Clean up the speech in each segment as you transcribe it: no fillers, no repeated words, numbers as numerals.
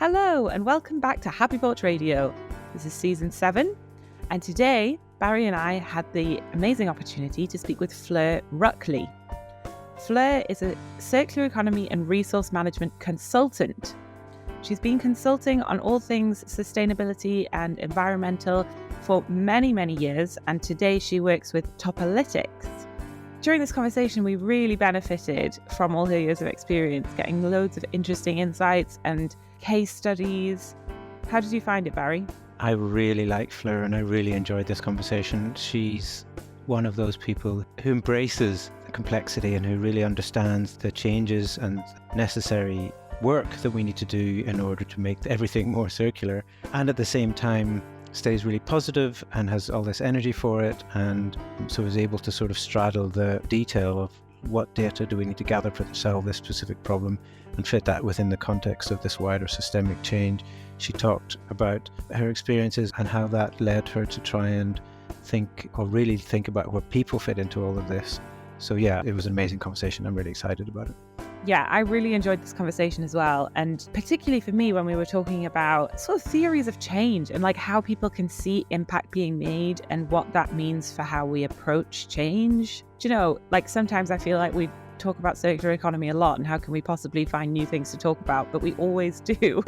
Hello and welcome back to HappyPorch Radio. This is season 7, and today Barry and I had the amazing opportunity to speak with Fleur Ruckley. Fleur is a circular economy and resource management consultant. She's been consulting on all things sustainability and environmental for many, many years, and today she works with Topolytics. During this conversation, we really benefited from all her years of experience, getting loads of interesting insights and case studies. How did you find it, Barry? I really like Fleur and I really enjoyed this conversation. She's one of those people who embraces the complexity and who really understands the changes and necessary work that we need to do in order to make everything more circular, and at the same time stays really positive and has all this energy for it, and so is able to sort of straddle the detail of what data do we need to gather to solve this specific problem and fit that within the context of this wider systemic change. She talked about her experiences and how that led her to try and think about where people fit into all of this. So yeah, it was an amazing conversation. I'm really excited about it. Yeah, I really enjoyed this conversation as well. And particularly for me, when we were talking about sort of theories of change and like how people can see impact being made and what that means for how we approach change. Do you know, like sometimes I feel like we talk about circular economy a lot and how can we possibly find new things to talk about, but we always do.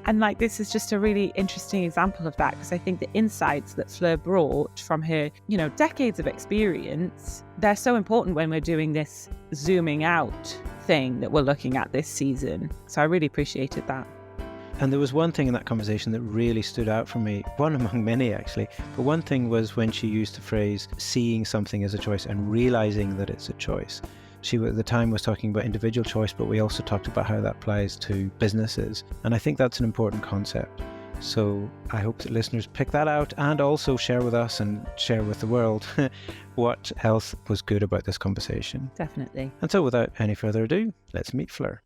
And like this is just a really interesting example of that, because I think the insights that Fleur brought from her, decades of experience, they're so important when we're doing this zooming out thing that we're looking at this season. So I really appreciated that. And there was one thing in that conversation that really stood out for me, one among many actually, but one thing was when she used the phrase seeing something as a choice and realizing that it's a choice. She at the time was talking about individual choice, but we also talked about how that applies to businesses. And I think that's an important concept. So I hope that listeners pick that out and also share with us and share with the world what else was good about this conversation. Definitely. And so without any further ado, let's meet Fleur.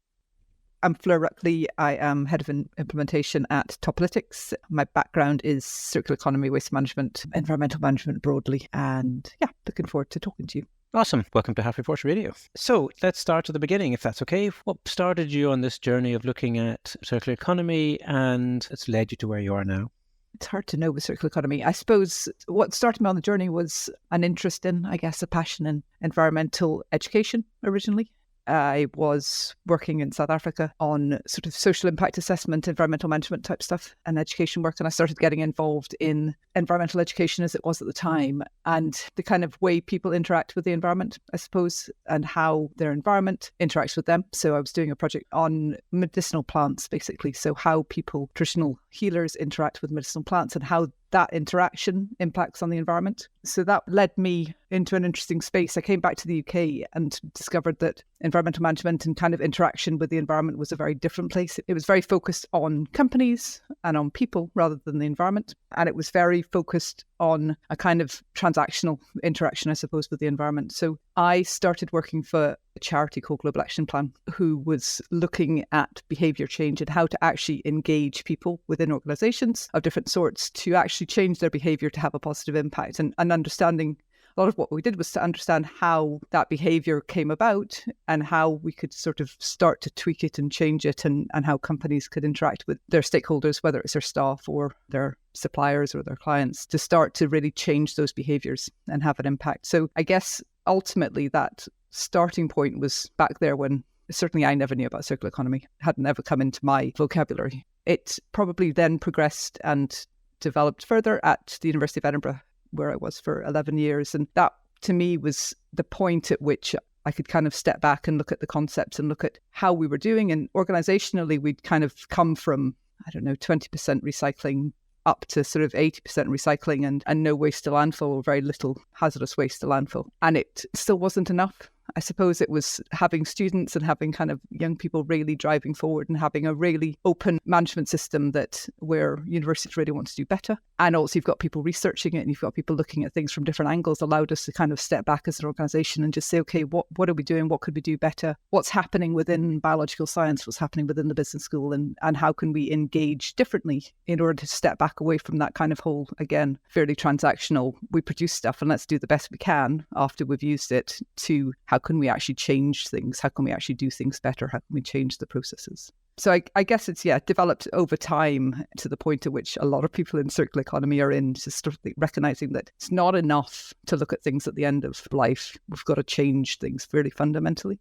I'm Fleur Ruckley. I am Head of Implementation at Topolytics. My background is circular economy, waste management, environmental management broadly. And yeah, looking forward to talking to you. Awesome. Welcome to HappyPorch Radio. So let's start at the beginning, if that's okay. What started you on this journey of looking at circular economy and it's led you to where you are now? It's hard to know with circular economy. I suppose what started me on the journey was an interest in, a passion in environmental education originally. I was working in South Africa on sort of social impact assessment, environmental management type stuff and education work. And I started getting involved in environmental education as it was at the time and the kind of way people interact with the environment, I suppose, and how their environment interacts with them. So I was doing a project on medicinal plants, basically. So how traditional healers interact with medicinal plants and how that interaction impacts on the environment. So that led me into an interesting space. I came back to the UK and discovered that environmental management and kind of interaction with the environment was a very different place. It was very focused on companies and on people rather than the environment. And it was very focused on a kind of transactional interaction, I suppose, with the environment. So I started working for a charity called Global Action Plan, who was looking at behaviour change and how to actually engage people within organisations of different sorts to actually change their behaviour to have a positive impact. And understanding, a lot of what we did was to understand how that behaviour came about and how we could sort of start to tweak it and change it, and how companies could interact with their stakeholders, whether it's their staff or their suppliers or their clients, to start to really change those behaviours and have an impact. So I guess ultimately that starting point was back there when certainly I never knew about circular economy. It hadn't ever come into my vocabulary. It probably then progressed and developed further at the University of Edinburgh, where I was for 11 years. And that to me was the point at which I could kind of step back and look at the concepts and look at how we were doing. And organizationally, we'd kind of come from, 20% recycling up to sort of 80% recycling and no waste to landfill, or very little hazardous waste to landfill. And it still wasn't enough. I suppose it was having students and having kind of young people really driving forward and having a really open management system where universities really want to do better. And also you've got people researching it and you've got people looking at things from different angles, allowed us to kind of step back as an organisation and just say, okay, what are we doing? What could we do better? What's happening within biological science? What's happening within the business school? And how can we engage differently in order to step back away from that kind of whole, again, fairly transactional, we produce stuff and let's do the best we can after we've used it, to how can we actually change things? How can we actually do things better? How can we change the processes? So I guess it's, developed over time to the point at which a lot of people in circular economy are in, just sort of recognizing that it's not enough to look at things at the end of life. We've got to change things fairly fundamentally.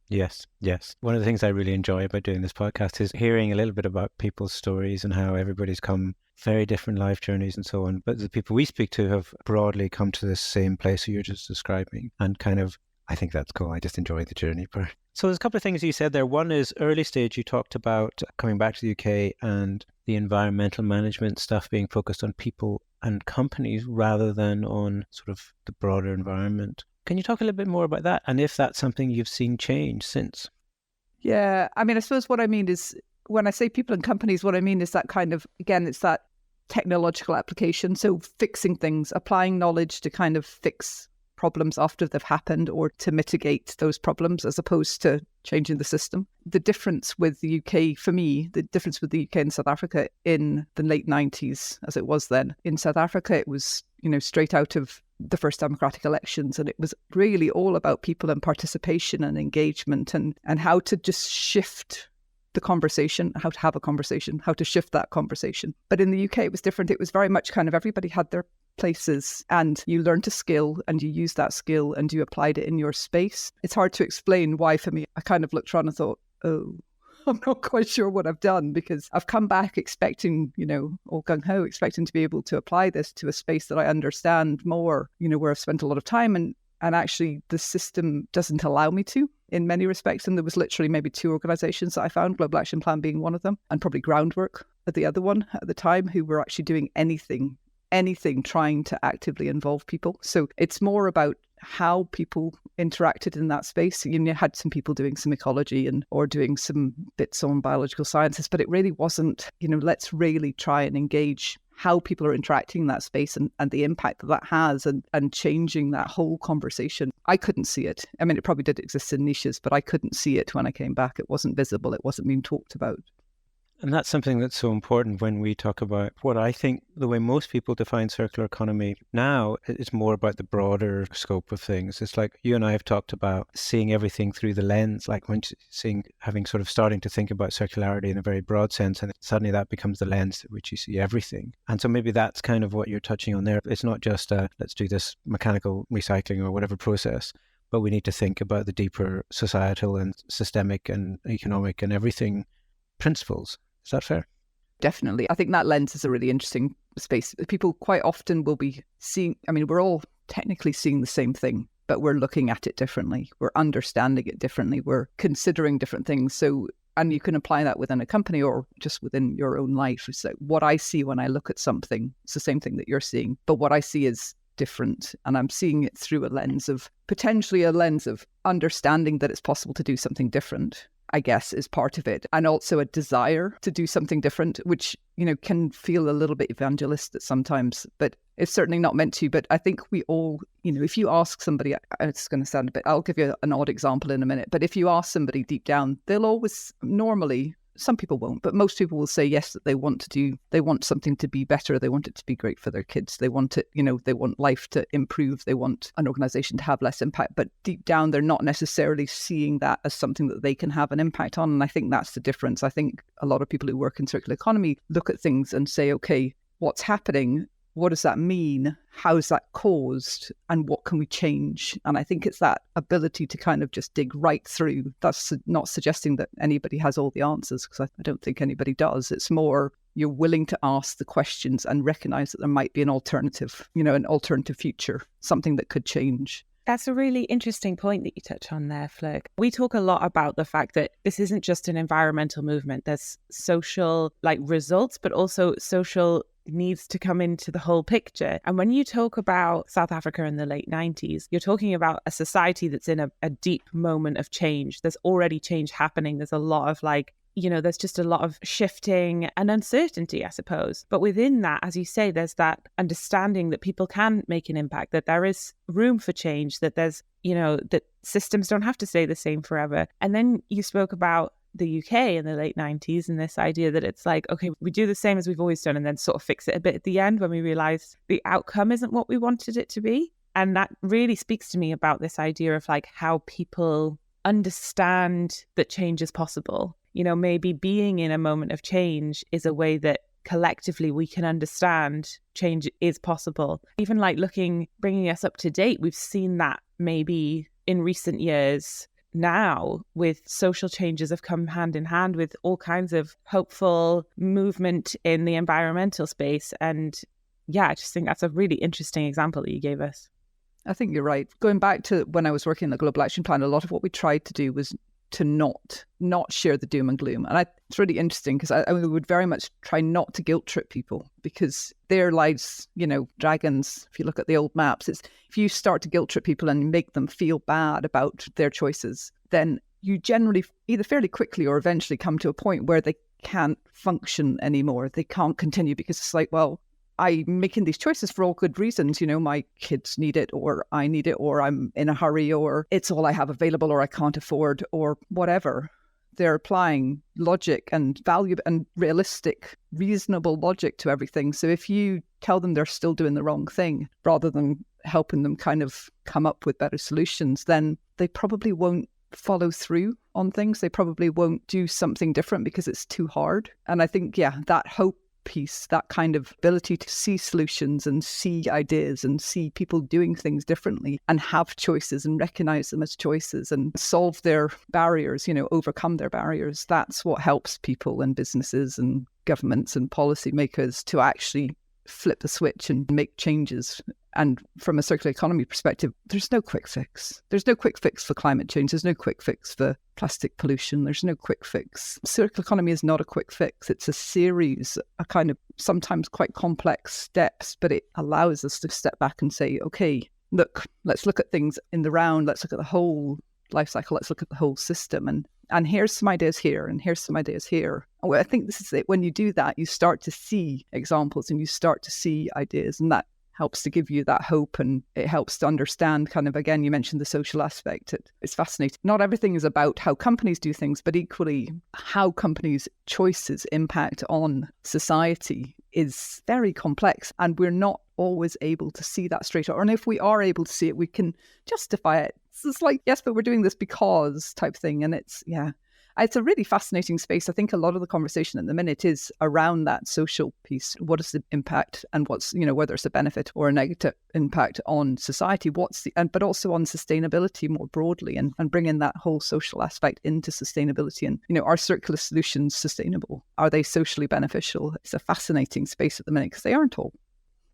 Yes. One of the things I really enjoy about doing this podcast is hearing a little bit about people's stories and how everybody's come very different life journeys and so on. But the people we speak to have broadly come to this same place you're just describing, and kind of, I think that's cool. I just enjoy the journey part. So there's a couple of things you said there. One is early stage, you talked about coming back to the UK and the environmental management stuff being focused on people and companies rather than on sort of the broader environment. Can you talk a little bit more about that, and if that's something you've seen change since? Yeah, I mean, I suppose what I mean is, when I say people and companies, what I mean is that kind of, again, it's that technological application. So fixing things, applying knowledge to kind of fix problems after they've happened or to mitigate those problems, as opposed to changing the system. The difference with the UK, for me, the difference with the UK and South Africa in the late 90s, as it was then. In South Africa, it was, straight out of the first democratic elections, and it was really all about people and participation and engagement and how to just shift the conversation, how to have a conversation, how to shift that conversation. But in the UK, it was different. It was very much kind of everybody had their places, and you learned a skill and you used that skill and you applied it in your space. It's hard to explain why for me. I kind of looked around and thought, oh, I'm not quite sure what I've done, because I've come back expecting, all gung-ho, expecting to be able to apply this to a space that I understand more, where I've spent a lot of time, and actually the system doesn't allow me to in many respects. And there was literally maybe 2 organizations that I found, Global Action Plan being one of them, and probably Groundwork at the other one at the time, who were actually doing anything trying to actively involve people. So it's more about how people interacted in that space. You had some people doing some ecology or doing some bits on biological sciences, but it really wasn't, let's really try and engage how people are interacting in that space and the impact that has and changing that whole conversation. I couldn't see it. I mean, it probably did exist in niches, but I couldn't see it when I came back. It wasn't visible. It wasn't being talked about. And that's something that's so important when we talk about what I think the way most people define circular economy now is more about the broader scope of things. It's like you and I have talked about seeing everything through the lens, like when having sort of starting to think about circularity in a very broad sense, and suddenly that becomes the lens through which you see everything. And so maybe that's kind of what you're touching on there. It's not just let's do this mechanical recycling or whatever process, but we need to think about the deeper societal and systemic and economic and everything principles. Is that fair? Definitely. I think that lens is a really interesting space. People quite often will be seeing, we're all technically seeing the same thing, but we're looking at it differently. We're understanding it differently. We're considering different things. So, and you can apply that within a company or just within your own life. So what I see when I look at something, it's the same thing that you're seeing, but what I see is different. And I'm seeing it through potentially a lens of understanding that it's possible to do something different, I guess, is part of it. And also a desire to do something different, which, can feel a little bit evangelistic sometimes, but it's certainly not meant to. But I think we all, if you ask somebody, it's going to sound a bit, I'll give you an odd example in a minute, but if you ask somebody deep down, they'll always normally, some people won't, but most people will say yes, that they want something to be better. They want it to be great for their kids. They want it, they want life to improve. They want an organization to have less impact, but deep down, they're not necessarily seeing that as something that they can have an impact on. And I think that's the difference. I think a lot of people who work in circular economy look at things and say, okay, what's happening? What does that mean? How is that caused? And what can we change? And I think it's that ability to kind of just dig right through. That's not suggesting that anybody has all the answers, because I don't think anybody does. It's more you're willing to ask the questions and recognize that there might be an alternative, an alternative future, something that could change. That's a really interesting point that you touch on there, Fleur. We talk a lot about the fact that this isn't just an environmental movement. There's social results, but also social needs to come into the whole picture. And when you talk about South Africa in the late 90s, you're talking about a society that's in a deep moment of change. There's already change happening. There's a lot of there's just a lot of shifting and uncertainty, I suppose. But within that, as you say, there's that understanding that people can make an impact, that there is room for change, that there's, that systems don't have to stay the same forever. And then you spoke about the UK in the late 90s and this idea that it's like, okay, we do the same as we've always done and then sort of fix it a bit at the end when we realize the outcome isn't what we wanted it to be. And that really speaks to me about this idea of how people understand that change is possible. you know, maybe being in a moment of change is a way that collectively we can understand change is possible. Even like bringing us up to date, we've seen that maybe in recent years now with social changes have come hand in hand with all kinds of hopeful movement in the environmental space. And yeah, I just think that's a really interesting example that you gave us. I think you're right. Going back to when I was working in the Global Action Plan, a lot of what we tried to do was to not share the doom and gloom. And it's really interesting because I would very much try not to guilt trip people, because their lives, you know, dragons, if you look at the old maps, it's if you start to guilt trip people and make them feel bad about their choices, then you generally either fairly quickly or eventually come to a point where they can't function anymore. They can't continue because it's like, well, I'm making these choices for all good reasons. You know, my kids need it, or I need it, or I'm in a hurry, or it's all I have available, or I can't afford, or whatever. They're applying logic and value and realistic, reasonable logic to everything. So if you tell them they're still doing the wrong thing, rather than helping them kind of come up with better solutions, then they probably won't follow through on things. They probably won't do something different because it's too hard. And I think, yeah, that hope piece, that kind of ability to see solutions and see ideas and see people doing things differently and have choices and recognize them as choices and solve their barriers, you know, overcome their barriers. That's what helps people and businesses and governments and policymakers to actually flip the switch and make changes. And from a circular economy perspective, there's no quick fix. There's no quick fix for climate change. There's no quick fix for plastic pollution. There's no quick fix. Circular economy is not a quick fix. It's a series, a kind of sometimes quite complex steps, but it allows us to step back and say, okay, look, let's look at things in the round. Let's look at the whole life cycle. Let's look at the whole system. And here's some ideas here, and here's some ideas here. And I think this is it. When you do that, you start to see examples and you start to see ideas, and that helps to give you that hope, and it helps to understand kind of, again, you mentioned the social aspect. It's fascinating. Not everything is about how companies do things, but equally how companies' choices impact on society is very complex, and we're not always able to see that straight out. And if we are able to see it, we can justify it. It's like, yes, but we're doing this because type thing. And it's a really fascinating space. I think a lot of the conversation at the minute is around that social piece. What is the impact, and what's, you know, whether it's a benefit or a negative impact on society, but also on sustainability more broadly, and bringing that whole social aspect into sustainability. And, you know, are circular solutions sustainable? Are they socially beneficial? It's a fascinating space at the minute because they aren't all.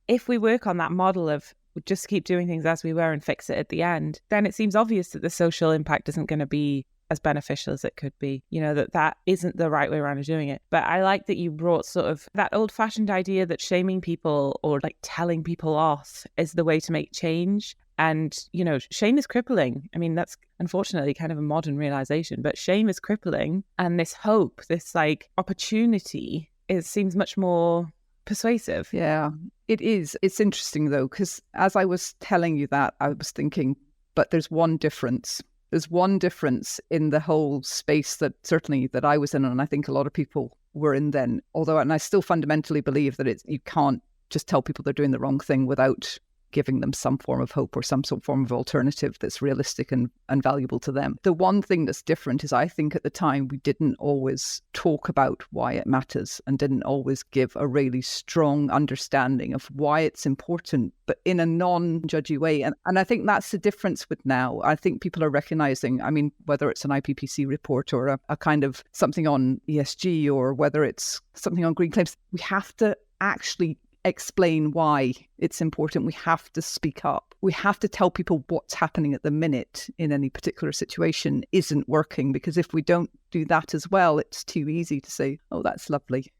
If we work on that model of just keep doing things as we were and fix it at the end, then it seems obvious that the social impact isn't going to be as beneficial as it could be, you know, that isn't the right way around of doing it. But I like that you brought sort of that old-fashioned idea that shaming people or like telling people off is the way to make change. And, you know, shame is crippling. I mean, that's unfortunately kind of a modern realization, but shame is crippling. And this hope, this like opportunity, seems much more persuasive. Yeah, it is. It's interesting though, because as I was telling you that, I was thinking, but there's one difference. There's one difference in the whole space that certainly that I was in, and I think a lot of people were in then. Although, and I still fundamentally believe that you can't just tell people they're doing the wrong thing without giving them some form of hope or some sort of form of alternative that's realistic and valuable to them. The one thing that's different is I think at the time we didn't always talk about why it matters and didn't always give a really strong understanding of why it's important, but in a non-judgy way. And I think that's the difference with now. I think people are recognizing, I mean, whether it's an IPCC report or a kind of something on ESG, or whether it's something on green claims, we have to actually explain why it's important. We have to speak up. We have to tell people what's happening at the minute in any particular situation isn't working, because if we don't do that as well, it's too easy to say, oh, that's lovely.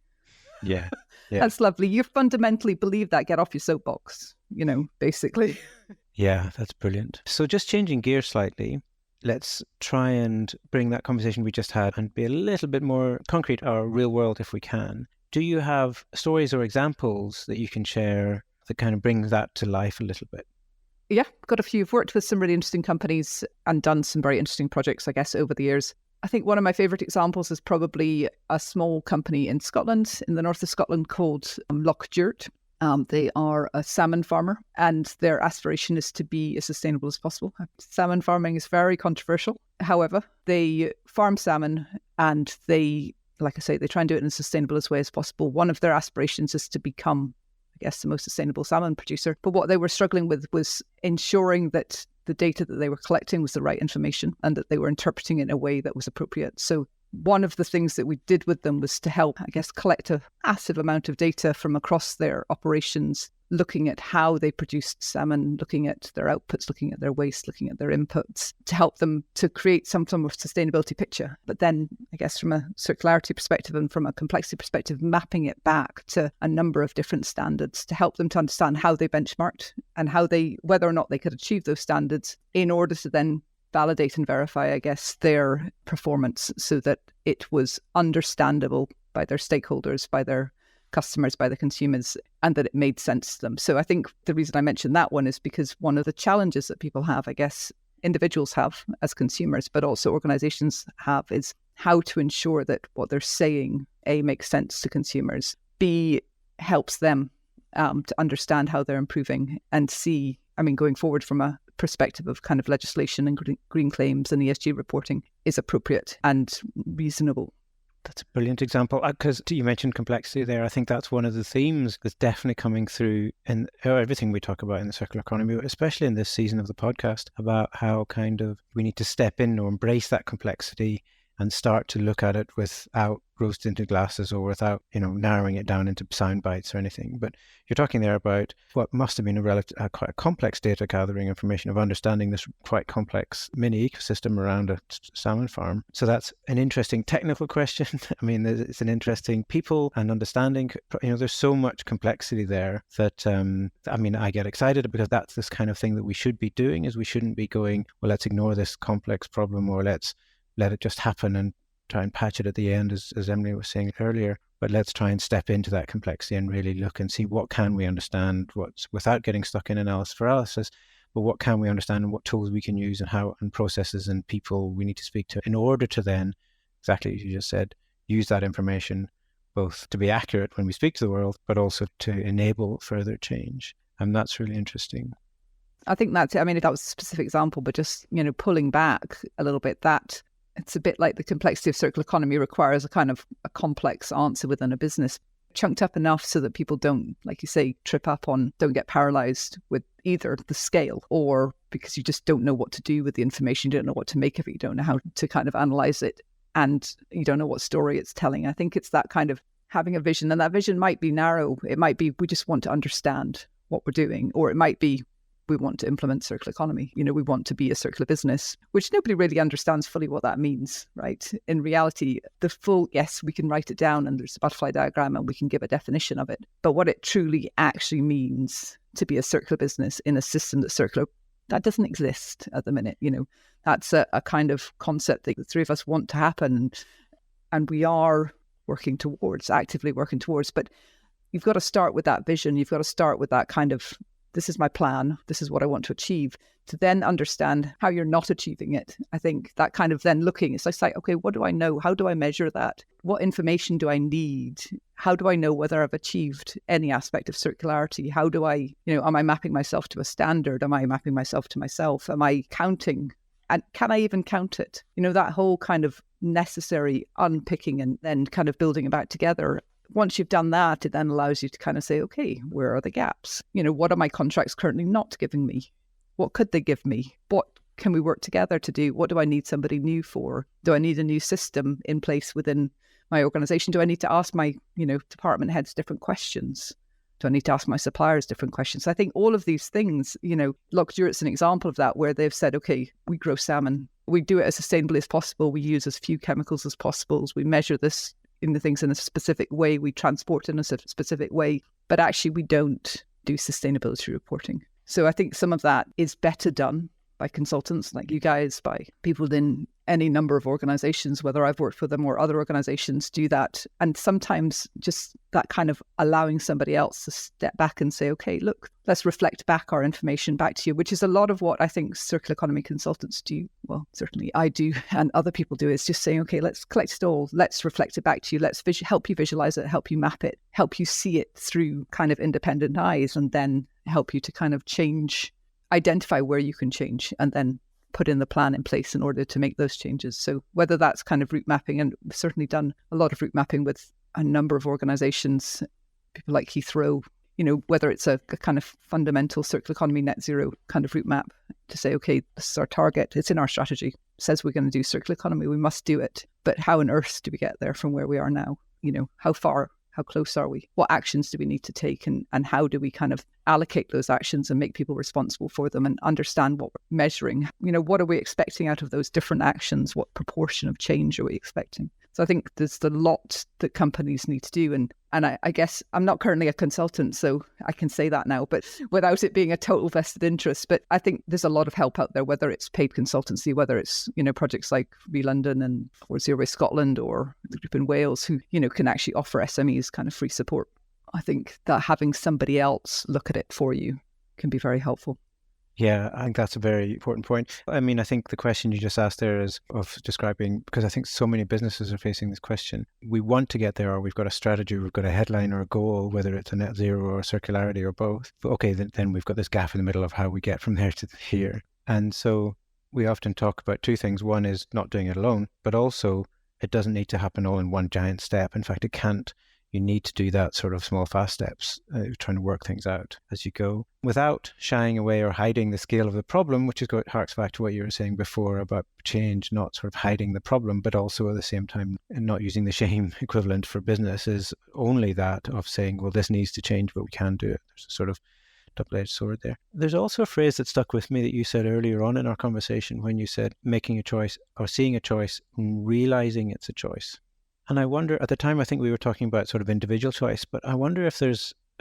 Yeah. That's lovely. You fundamentally believe that. Get off your soapbox, you know, basically. Yeah, that's brilliant. So just changing gears slightly, let's try and bring that conversation we just had and be a little bit more concrete, or real world if we can. Do you have stories or examples that you can share that kind of brings that to life a little bit? Yeah, got a few. I've worked with some really interesting companies and done some very interesting projects, I guess, over the years. I think one of my favourite examples is probably a small company in Scotland, in the north of Scotland, called Loch Duart. They are a salmon farmer, and their aspiration is to be as sustainable as possible. Salmon farming is very controversial. However, they farm salmon And they, like I say, they try and do it in as sustainable a way as possible. One of their aspirations is to become, I guess, the most sustainable salmon producer. But what they were struggling with was ensuring that the data that they were collecting was the right information and that they were interpreting it in a way that was appropriate. So one of the things that we did with them was to help, I guess, collect a massive amount of data from across their operations, looking at how they produced salmon, looking at their outputs, looking at their waste, looking at their inputs, to help them to create some form of sustainability picture. But then, I guess, from a circularity perspective and from a complexity perspective, mapping it back to a number of different standards to help them to understand how they benchmarked and whether or not they could achieve those standards in order to then validate and verify, I guess, their performance so that it was understandable by their stakeholders, by their customers, by the consumers, and that it made sense to them. So I think the reason I mentioned that one is because one of the challenges that people have, I guess, individuals have as consumers, but also organizations have, is how to ensure that what they're saying, A, makes sense to consumers, B, helps them to understand how they're improving, and C, going forward from a perspective of kind of legislation and green claims and ESG reporting, is appropriate and reasonable. That's a brilliant example, because you mentioned complexity there. I think that's one of the themes that's definitely coming through in everything we talk about in the circular economy, especially in this season of the podcast, about how kind of we need to step in or embrace that complexity and start to look at it without rose-tinted glasses or without, narrowing it down into sound bites or anything. But you're talking there about what must have been quite a complex data gathering information of understanding this quite complex mini ecosystem around a salmon farm. So that's an interesting technical question. It's an interesting people and understanding. There's so much complexity there that, I get excited because that's this kind of thing that we should be doing. Is we shouldn't be going, well, let's ignore this complex problem, or let's let it just happen and try and patch it at the end, as Emily was saying earlier. But let's try and step into that complexity and really look and see what can we understand, without getting stuck in analysis, but what can we understand and what tools we can use and how, and processes and people we need to speak to in order to then, exactly as you just said, use that information both to be accurate when we speak to the world, but also to enable further change. And that's really interesting. I think that's it. That was a specific example, but just, pulling back a little bit, that it's a bit like the complexity of circular economy requires a kind of a complex answer within a business, chunked up enough so that people don't, like you say, don't get paralyzed with either the scale, or because you just don't know what to do with the information, you don't know what to make of it, you don't know how to kind of analyze it, and you don't know what story it's telling. I think it's that kind of having a vision, and that vision might be narrow. It might be we just want to understand what we're doing, or it might be we want to implement circular economy. We want to be a circular business, which nobody really understands fully what that means, right? In reality, yes, we can write it down and there's a butterfly diagram and we can give a definition of it. But what it truly actually means to be a circular business in a system that's circular, that doesn't exist at the minute. That's a kind of concept that the three of us want to happen, and we are actively working towards. But you've got to start with that vision. You've got to start with that kind of, this is my plan, this is what I want to achieve, to then understand how you're not achieving it. I think that kind of then looking, it's like, okay, what do I know? How do I measure that? What information do I need? How do I know whether I've achieved any aspect of circularity? How do I, am I mapping myself to a standard? Am I mapping myself to myself? Am I counting? And can I even count it? That whole kind of necessary unpicking and then kind of building it back together. Once you've done that, it then allows you to kind of say, okay, where are the gaps? What are my contracts currently not giving me? What could they give me? What can we work together to do? What do I need somebody new for? Do I need a new system in place within my organization? Do I need to ask my, department heads different questions? Do I need to ask my suppliers different questions? I think all of these things, Loch Durit's an example of that, where they've said, okay, we grow salmon. We do it as sustainably as possible. We use as few chemicals as possible. We measure this in the things in a specific way, we transport in a specific way, but actually we don't do sustainability reporting. So I think some of that is better done by consultants like you guys, by people within any number of organizations, whether I've worked for them or other organizations do that. And sometimes just that kind of allowing somebody else to step back and say, okay, look, let's reflect back our information back to you, which is a lot of what I think circular economy consultants do. Well, certainly I do and other people do, is just saying, okay, let's collect it all. Let's reflect it back to you. Let's help you visualize it, help you map it, help you see it through kind of independent eyes, and then help you to kind of change, identify where you can change, and then put in the plan in place in order to make those changes. So whether that's kind of route mapping, and we've certainly done a lot of route mapping with a number of organizations, people like Heathrow, whether it's a kind of fundamental circular economy net zero kind of route map to say, okay, this is our target, it's in our strategy, it says we're going to do circular economy, we must do it. But how on earth do we get there from where we are now? How close are we? What actions do we need to take? And how do we kind of allocate those actions and make people responsible for them and understand what we're measuring? What are we expecting out of those different actions? What proportion of change are we expecting? So I think there's a lot that companies need to do. And I guess I'm not currently a consultant, so I can say that now, but without it being a total vested interest. But I think there's a lot of help out there, whether it's paid consultancy, whether it's, projects like London or Zero Waste Scotland or the group in Wales who, can actually offer SMEs kind of free support. I think that having somebody else look at it for you can be very helpful. Yeah, I think that's a very important point. I mean, I think the question you just asked there is of describing, because I think so many businesses are facing this question. We want to get there, or we've got a strategy, we've got a headline or a goal, whether it's a net zero or circularity or both. But okay, then we've got this gap in the middle of how we get from there to here. And so we often talk about two things. One is not doing it alone, but also it doesn't need to happen all in one giant step. In fact, it can't. You need to do that sort of small, fast steps, trying to work things out as you go, without shying away or hiding the scale of the problem, which harks back to what you were saying before about change, not sort of hiding the problem, but also at the same time not using the shame equivalent for business is only that of saying, well, this needs to change, but we can do it. There's a sort of double-edged sword there. There's also a phrase that stuck with me that you said earlier on in our conversation when you said making a choice or seeing a choice and realizing it's a choice. And I wonder, at the time, I think we were talking about sort of individual choice, but I wonder if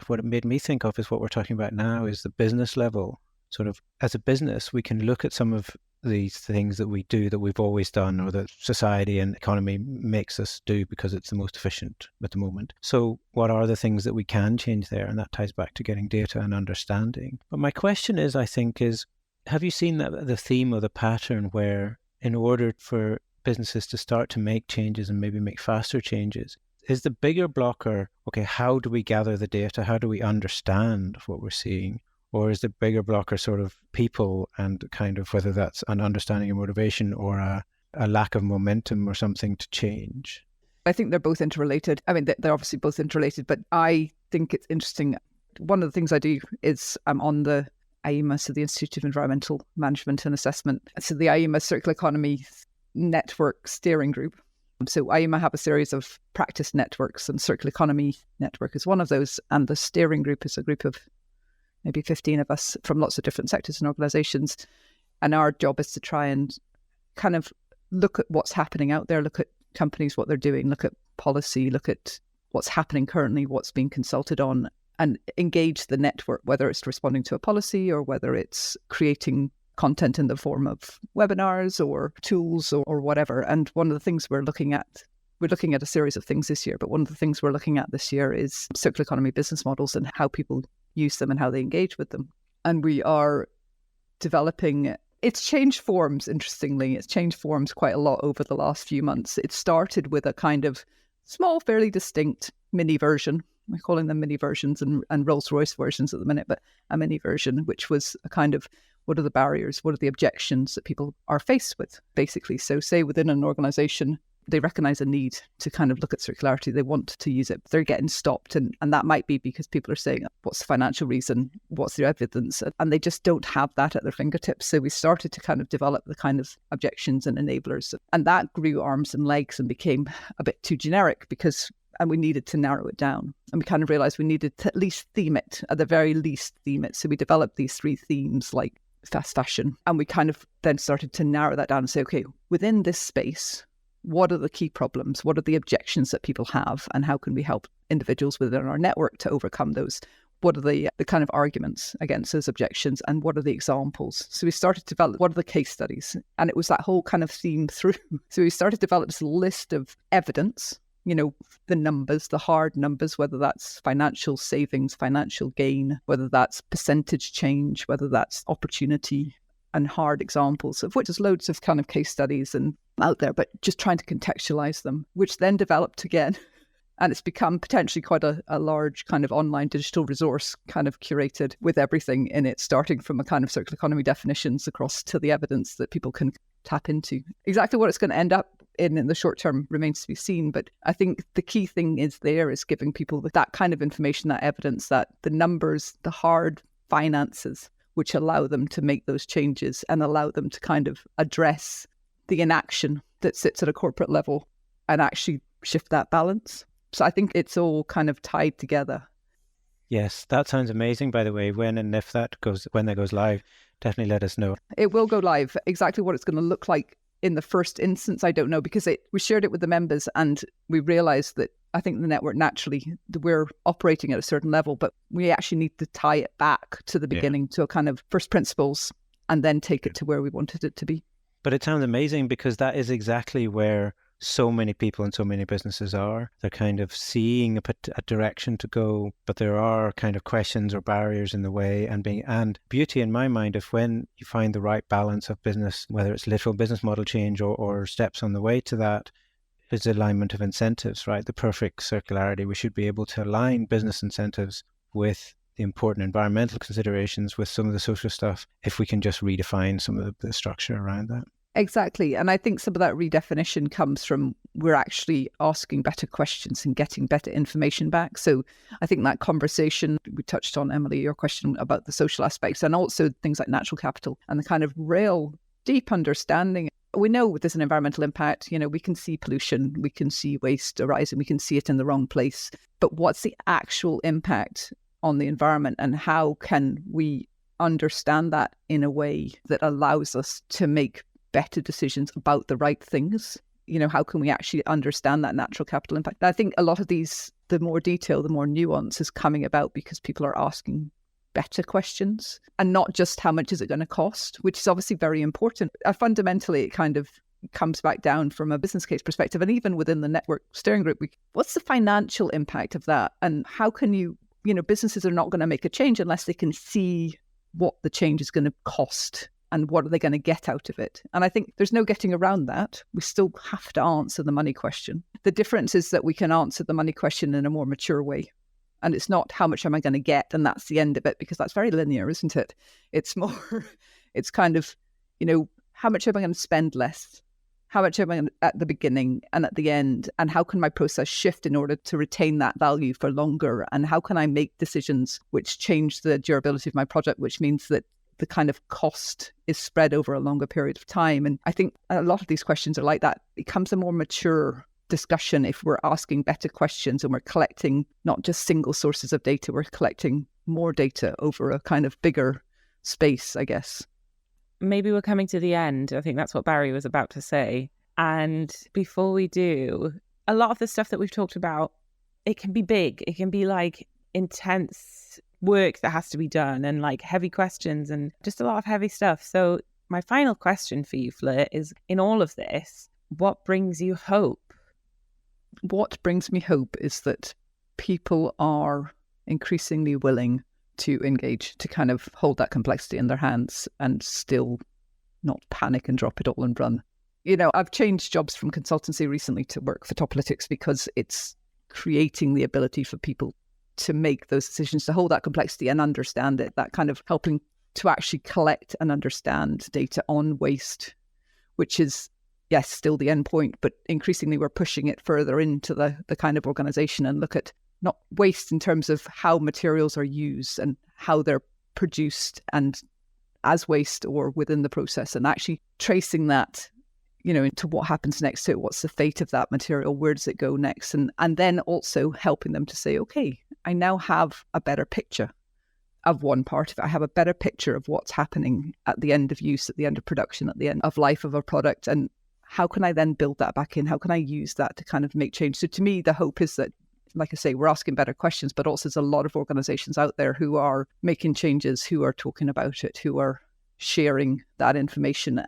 what it made me think of is what we're talking about now is the business level. Sort of as a business, we can look at some of these things that we do that we've always done or that society and economy makes us do because it's the most efficient at the moment. So what are the things that we can change there? And that ties back to getting data and understanding. But my question is, have you seen the theme or the pattern where in order for businesses to start to make changes and maybe make faster changes, is the bigger blocker, okay, how do we gather the data? How do we understand what we're seeing? Or is the bigger blocker sort of people and kind of whether that's an understanding and motivation or a lack of momentum or something to change? I think they're both interrelated. I mean, they're obviously both interrelated, but I think it's interesting. One of the things I do is I'm on the IEMA, so the Institute of Environmental Management and Assessment. So the IEMA Circular Economy Network Steering Group. So IEMA have a series of practice networks, and Circular Economy Network is one of those. And the steering group is a group of maybe 15 of us from lots of different sectors and organizations. And our job is to try and kind of look at what's happening out there, look at companies, what they're doing, look at policy, look at what's happening currently, what's being consulted on, and engage the network, whether it's responding to a policy or whether it's creating content in the form of webinars or tools or whatever. And one of the things we're looking at a series of things this year, but one of the things we're looking at this year is circular economy business models and how people use them and how they engage with them. And we are developing, it's changed forms, interestingly. It's changed forms quite a lot over the last few months. It started with a kind of small, fairly distinct mini version. We're calling them mini versions and Rolls-Royce versions at the minute, but a mini version, which was a kind of what are the barriers? What are the objections that people are faced with, basically? So say within an organization, they recognize a need to kind of look at circularity. They want to use it, but they're getting stopped. And that might be because people are saying, what's the financial reason? What's the evidence? And they just don't have that at their fingertips. So we started to kind of develop the kind of objections and enablers. And that grew arms and legs and became a bit too generic and we needed to narrow it down. And we kind of realized we needed to at least theme it, at the very least theme it. So we developed these 3 themes like fast fashion. And we kind of then started to narrow that down and say, okay, within this space, what are the key problems? What are the objections that people have? And how can we help individuals within our network to overcome those? What are the kind of arguments against those objections? And what are the examples? So we started to develop, what are the case studies? And it was that whole kind of theme through. So we started to develop this list of evidence, the numbers, the hard numbers, whether that's financial savings, financial gain, whether that's percentage change, whether that's opportunity, and hard examples, of which there's loads of kind of case studies and out there, but just trying to contextualize them, which then developed again And it's become potentially quite a large kind of online digital resource, kind of curated with everything in it, starting from a kind of circular economy definitions across to the evidence that people can tap into. Exactly what it's going to end up in the short term remains to be seen. But I think the key thing is giving people that kind of information, that evidence, that the numbers, the hard finances, which allow them to make those changes and allow them to kind of address the inaction that sits at a corporate level and actually shift that balance. So I think it's all kind of tied together. Yes, that sounds amazing, by the way. When that goes live, definitely let us know. It will go live. Exactly what it's going to look like in the first instance, I don't know, because we shared it with the members and we realized that I think the network naturally, we're operating at a certain level, but we actually need to tie it back to the beginning, to a kind of first principles, and then take it to where we wanted it to be. But it sounds amazing because that is exactly where so many people and so many businesses are. They're kind of seeing a direction to go, but there are kind of questions or barriers in the way, and beauty in my mind of when you find the right balance of business, whether it's literal business model change or steps on the way to that, is alignment of incentives, right? The perfect circularity. We should be able to align business incentives with the important environmental considerations, with some of the social stuff, if we can just redefine some of the structure around that. Exactly. And I think some of that redefinition comes from we're actually asking better questions and getting better information back. So I think that conversation, we touched on, Emily, your question about the social aspects, and also things like natural capital and the kind of real deep understanding. We know there's an environmental impact. We can see pollution, we can see waste arising, we can see it in the wrong place. But what's the actual impact on the environment, and how can we understand that in a way that allows us to make better decisions about the right things? How can we actually understand that natural capital impact? I think a lot of these, the more detail, the more nuance is coming about because people are asking better questions, and not just how much is it going to cost, which is obviously very important. Fundamentally, it kind of comes back down from a business case perspective. And even within the network steering group, what's the financial impact of that? And how can businesses are not going to make a change unless they can see what the change is going to cost and what are they going to get out of it. And I think there's no getting around that. We still have to answer the money question. The difference is that we can answer the money question in a more mature way. And it's not how much am I going to get, and that's the end of it, because that's very linear, isn't it? It's more, it's kind of, how much am I going to spend less? How much am I at the beginning and at the end? And how can my process shift in order to retain that value for longer? And how can I make decisions which change the durability of my project, which means that the kind of cost is spread over a longer period of time? And I think a lot of these questions are like that. It becomes a more mature discussion if we're asking better questions and we're collecting not just single sources of data, we're collecting more data over a kind of bigger space, I guess. Maybe we're coming to the end. I think that's what Barry was about to say. And before we do, a lot of the stuff that we've talked about, it can be big. It can be like intense work that has to be done, and like heavy questions and just a lot of heavy stuff. So my final question for you, Fleur, is in all of this, what brings you hope? What brings me hope is that people are increasingly willing to engage, to kind of hold that complexity in their hands and still not panic and drop it all and run. I've changed jobs from consultancy recently to work for Topolytics because it's creating the ability for people to make those decisions, to hold that complexity and understand it, that kind of helping to actually collect and understand data on waste, which is, yes, still the end point, but increasingly we're pushing it further into the kind of organization and look at not waste in terms of how materials are used and how they're produced and as waste or within the process, and actually tracing that, into what happens next to it. What's the fate of that material? Where does it go next? And then also helping them to say, okay, I now have a better picture of one part of it. I have a better picture of what's happening at the end of use, at the end of production, at the end of life of a product. And how can I then build that back in? How can I use that to kind of make change? So to me, the hope is that, like I say, we're asking better questions, but also there's a lot of organizations out there who are making changes, who are talking about it, who are sharing that information.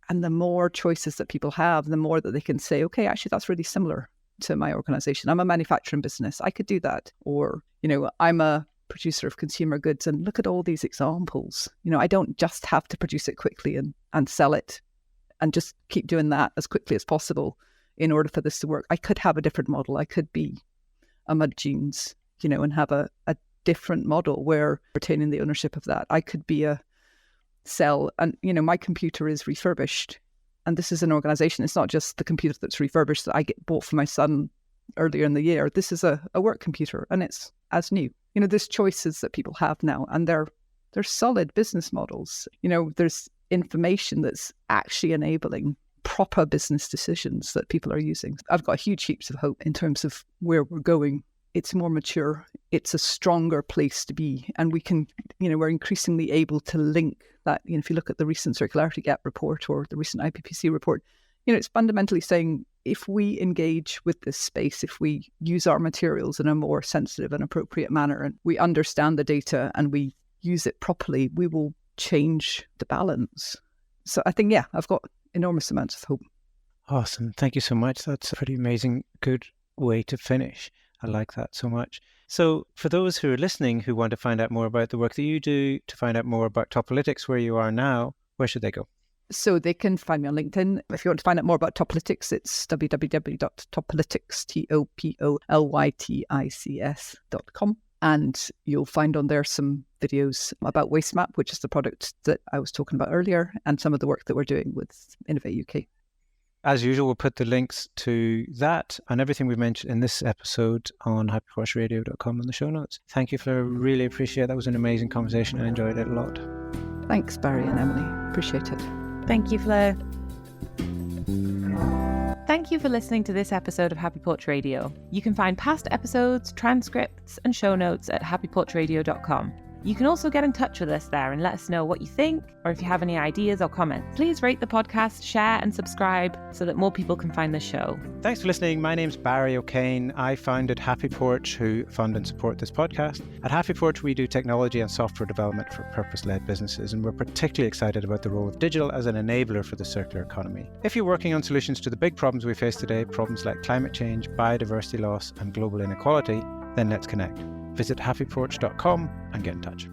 And the more choices that people have, the more that they can say, okay, actually, that's really similar to my organization. I'm a manufacturing business. I could do that. Or, I'm a producer of consumer goods, and look at all these examples. I don't just have to produce it quickly and sell it and just keep doing that as quickly as possible in order for this to work. I could have a different model. I could be mud jeans, and have a different model where retaining the ownership of that. I could be a cell and, my computer is refurbished. And this is an organization. It's not just the computer that's refurbished that I bought for my son earlier in the year. This is a work computer and it's as new. There's choices that people have now and they're solid business models. There's information that's actually enabling proper business decisions that people are using. I've got huge heaps of hope in terms of where we're going. It's more mature. It's a stronger place to be. And we can, we're increasingly able to link that. If you look at the recent Circularity Gap report or the recent IPPC report, it's fundamentally saying if we engage with this space, if we use our materials in a more sensitive and appropriate manner, and we understand the data and we use it properly, we will change the balance. So I think, I've got enormous amounts of hope. Awesome. Thank you so much. That's a pretty amazing, good way to finish. I like that so much. So for those who are listening who want to find out more about the work that you do, to find out more about Topolytics, where you are now, where should they go? So they can find me on LinkedIn. If you want to find out more about Topolytics, it's www.topolytics.com. And you'll find on there some videos about WasteMap, which is the product that I was talking about earlier, and some of the work that we're doing with Innovate UK. As usual, we'll put the links to that and everything we've mentioned in this episode on HappyPorch.radio.com in the show notes. Thank you, Fleur. Really appreciate it. That was an amazing conversation. I enjoyed it a lot. Thanks, Barry and Emily. Appreciate it. Thank you, Fleur. Thank you for listening to this episode of HappyPorch Radio. You can find past episodes, transcripts, and show notes at HappyPorchRadio.com. You can also get in touch with us there and let us know what you think, or if you have any ideas or comments. Please rate the podcast, share and subscribe so that more people can find the show. Thanks for listening. My name's Barry O'Kane. I founded HappyPorch, who fund and support this podcast. At HappyPorch, we do technology and software development for purpose-led businesses, and we're particularly excited about the role of digital as an enabler for the circular economy. If you're working on solutions to the big problems we face today, problems like climate change, biodiversity loss, and global inequality, then let's connect. Visit happyporch.com and get in touch.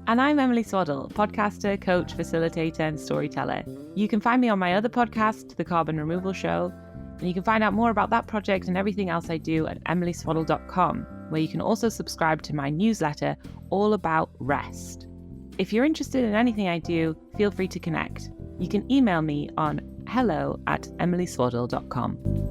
And I'm Emily Swaddle, podcaster, coach, facilitator, and storyteller. You can find me on my other podcast, The Carbon Removal Show, and you can find out more about that project and everything else I do at emilyswaddle.com, where you can also subscribe to my newsletter all about rest. If you're interested in anything I do, feel free to connect. You can email me on hello@emilyswaddle.com.